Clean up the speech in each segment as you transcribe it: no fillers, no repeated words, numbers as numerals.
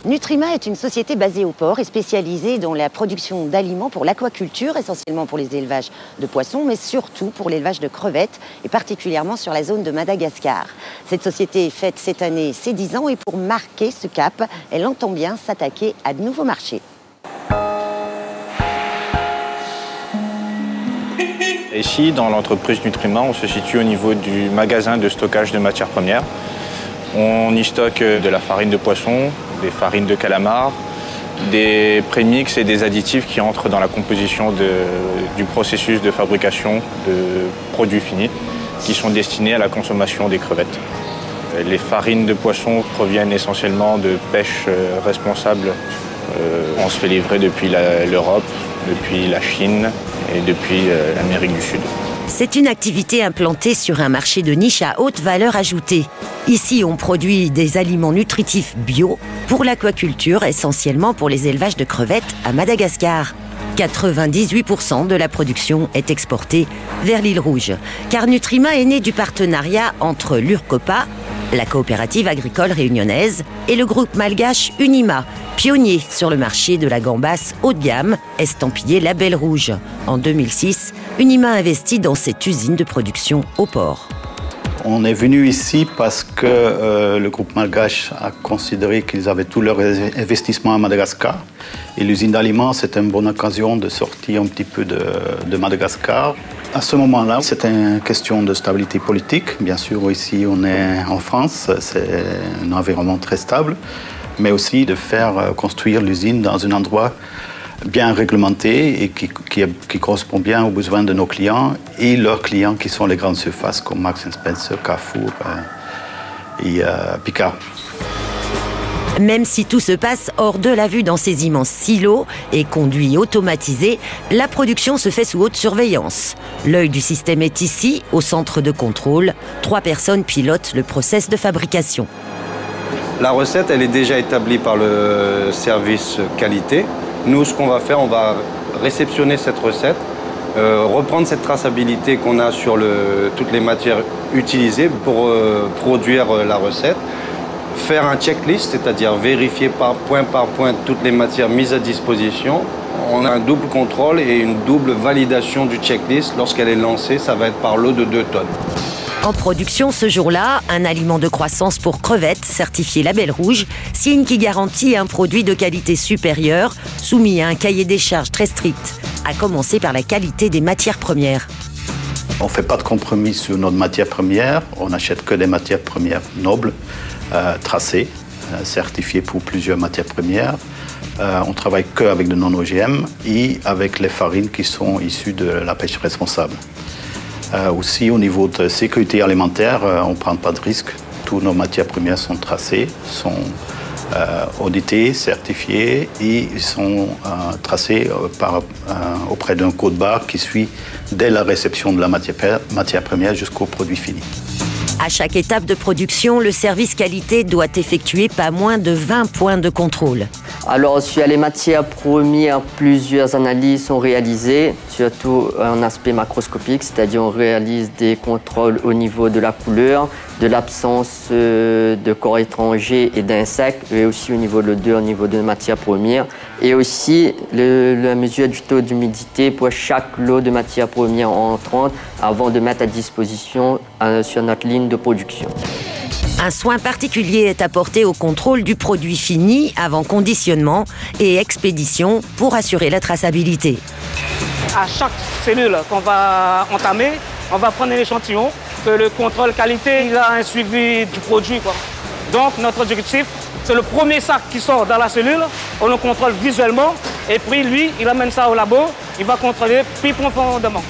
Nutrima est une société basée au port et spécialisée dans la production d'aliments pour l'aquaculture, essentiellement pour les élevages de poissons, mais surtout pour l'élevage de crevettes, et particulièrement sur la zone de Madagascar. Cette société fête cette année ses 10 ans et pour marquer ce cap, elle entend bien s'attaquer à de nouveaux marchés. Ici, dans l'entreprise Nutrima, on se situe au niveau du magasin de stockage de matières premières. On y stocke de la farine de poisson, des farines de calamar, des prémix et des additifs qui entrent dans la composition du processus de fabrication de produits finis qui sont destinés à la consommation des crevettes. Les farines de poisson proviennent essentiellement de pêche responsable. On se fait livrer depuis l'Europe, depuis la Chine et depuis l'Amérique du Sud. C'est une activité implantée sur un marché de niche à haute valeur ajoutée. Ici, on produit des aliments nutritifs bio pour l'aquaculture, essentiellement pour les élevages de crevettes à Madagascar. 98% de la production est exportée vers l'île Rouge. Car Nutrima est né du partenariat entre l'URCOPA, la coopérative agricole réunionnaise, et le groupe malgache Unima, pionnier sur le marché de la gambasse haut de gamme, estampillée Label Rouge. En 2006, Unima investit dans cette usine de production au port. On est venu ici parce que le groupe malgache a considéré qu'ils avaient tout leur investissement à Madagascar. Et l'usine d'aliments, c'est une bonne occasion de sortir un petit peu de Madagascar. À ce moment-là, c'est une question de stabilité politique. Bien sûr, ici, on est en France, c'est un environnement très stable. Mais aussi de faire construire l'usine dans un endroit bien réglementé et qui correspond bien aux besoins de nos clients et leurs clients qui sont les grandes surfaces comme Marks & Spencer, Carrefour et Picard. Même si tout se passe hors de la vue dans ces immenses silos et conduits automatisés, la production se fait sous haute surveillance. L'œil du système est ici, au centre de contrôle. 3 personnes pilotent le process de fabrication. La recette, elle est déjà établie par le service qualité. Nous, ce qu'on va faire, on va réceptionner cette recette, reprendre cette traçabilité qu'on a sur toutes les matières utilisées pour produire la recette, faire un checklist, c'est-à-dire vérifier par point toutes les matières mises à disposition. On a un double contrôle et une double validation du checklist. Lorsqu'elle est lancée, ça va être par lot de 2 tonnes. En production ce jour-là, un aliment de croissance pour crevettes certifié Label Rouge, signe qui garantit un produit de qualité supérieure, soumis à un cahier des charges très strict, à commencer par la qualité des matières premières. On ne fait pas de compromis sur notre matière première, on n'achète que des matières premières nobles, tracées, certifiées pour plusieurs matières premières. On travaille qu'avec de non-OGM et avec les farines qui sont issues de la pêche responsable. Aussi, au niveau de sécurité alimentaire, on ne prend pas de risque. Toutes nos matières premières sont tracées, sont auditées, certifiées et sont tracées auprès d'un code barre qui suit dès la réception de la matière première jusqu'au produit fini. À chaque étape de production, le service qualité doit effectuer pas moins de 20 points de contrôle. Alors, sur les matières premières, plusieurs analyses sont réalisées, surtout en aspect macroscopique, c'est-à-dire on réalise des contrôles au niveau de la couleur, de l'absence de corps étrangers et d'insectes, et aussi au niveau de l'odeur, au niveau de matières premières, et aussi la mesure du taux d'humidité pour chaque lot de matières premières entrante avant de mettre à disposition sur notre ligne de production. Un soin particulier est apporté au contrôle du produit fini avant conditionnement et expédition pour assurer la traçabilité. À chaque cellule qu'on va entamer, on va prendre un échantillon, que le contrôle qualité il a un suivi du produit, quoi. Donc notre objectif, c'est le premier sac qui sort dans la cellule, on le contrôle visuellement et puis lui, il amène ça au labo, il va contrôler plus profondément.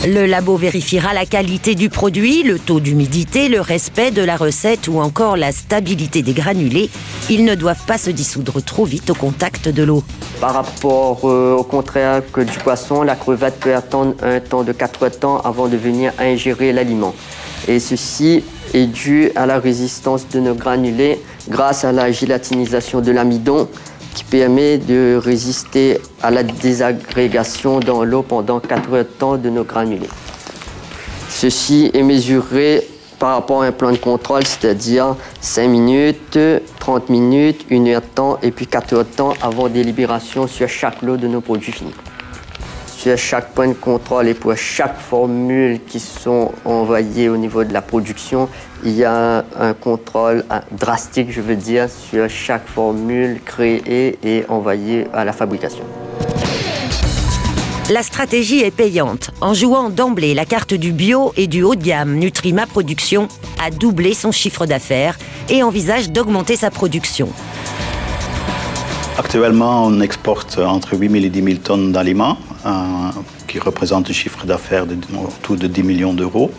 Le labo vérifiera la qualité du produit, le taux d'humidité, le respect de la recette ou encore la stabilité des granulés. Ils ne doivent pas se dissoudre trop vite au contact de l'eau. Par rapport au contraire que du poisson, la crevette peut attendre un temps de 4 temps avant de venir ingérer l'aliment. Et ceci est dû à la résistance de nos granulés grâce à la gélatinisation de l'amidon qui permet de résister à la désagrégation dans l'eau pendant 4 temps de nos granulés. Ceci est mesuré par rapport à un plan de contrôle, c'est-à-dire 5 minutes, 30 minutes, 1 heure de temps et puis 4 heures de temps avant délibération sur chaque lot de nos produits finis. Sur chaque point de contrôle et pour chaque formule qui sont envoyées au niveau de la production, il y a un contrôle drastique, je veux dire, sur chaque formule créée et envoyée à la fabrication. La stratégie est payante. En jouant d'emblée la carte du bio et du haut de gamme, Nutrima Production a doublé son chiffre d'affaires et envisage d'augmenter sa production. Actuellement, on exporte entre 8 000 et 10 000 tonnes d'aliments, qui représentent un chiffre d'affaires autour de 10 millions d'euros.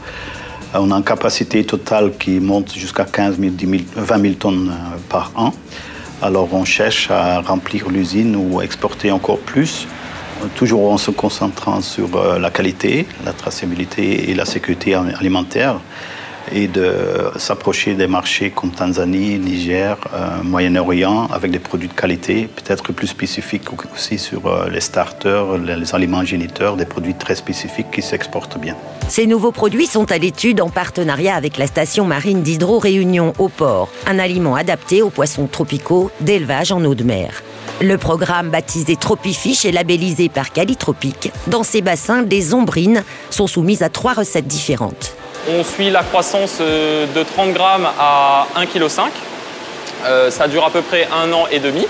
On a une capacité totale qui monte jusqu'à 15 000, 20 000 tonnes par an. Alors on cherche à remplir l'usine ou exporter encore plus, toujours en se concentrant sur la qualité, la traçabilité et la sécurité alimentaire, et de s'approcher des marchés comme Tanzanie, Niger, Moyen-Orient, avec des produits de qualité, peut-être plus spécifiques aussi sur les starters, les aliments géniteurs, des produits très spécifiques qui s'exportent bien. Ces nouveaux produits sont à l'étude en partenariat avec la station marine d'Hydro-Réunion au port, un aliment adapté aux poissons tropicaux d'élevage en eau de mer. Le programme baptisé Tropifish est labellisé par Calitropique. Dans ces bassins, des ombrines sont soumises à 3 recettes différentes. On suit la croissance de 30 grammes à 1,5 kg. Ça dure à peu près 1 an et demi.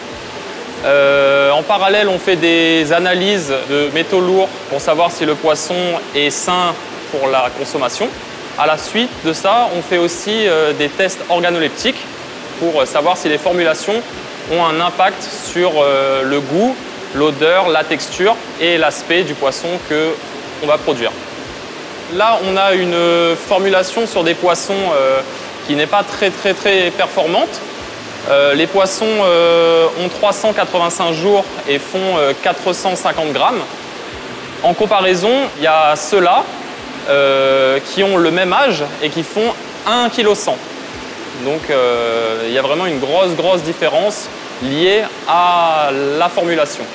En parallèle, on fait des analyses de métaux lourds pour savoir si le poisson est sain pour la consommation. À la suite de ça, on fait aussi des tests organoleptiques pour savoir si les formulations ont un impact sur le goût, l'odeur, la texture et l'aspect du poisson qu'on va produire. Là, on a une formulation sur des poissons qui n'est pas très performante. Les poissons ont 385 jours et font 450 grammes. En comparaison, il y a ceux-là qui ont le même âge et qui font 1,1 kg. Donc il y a vraiment une grosse différence liée à la formulation.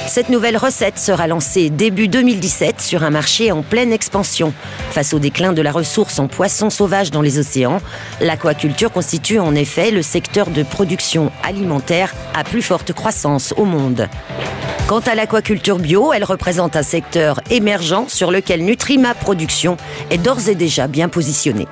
Cette nouvelle recette sera lancée début 2017 sur un marché en pleine expansion. Face au déclin de la ressource en poissons sauvages dans les océans, l'aquaculture constitue en effet le secteur de production alimentaire à plus forte croissance au monde. Quant à l'aquaculture bio, elle représente un secteur émergent sur lequel Nutrima Production est d'ores et déjà bien positionnée.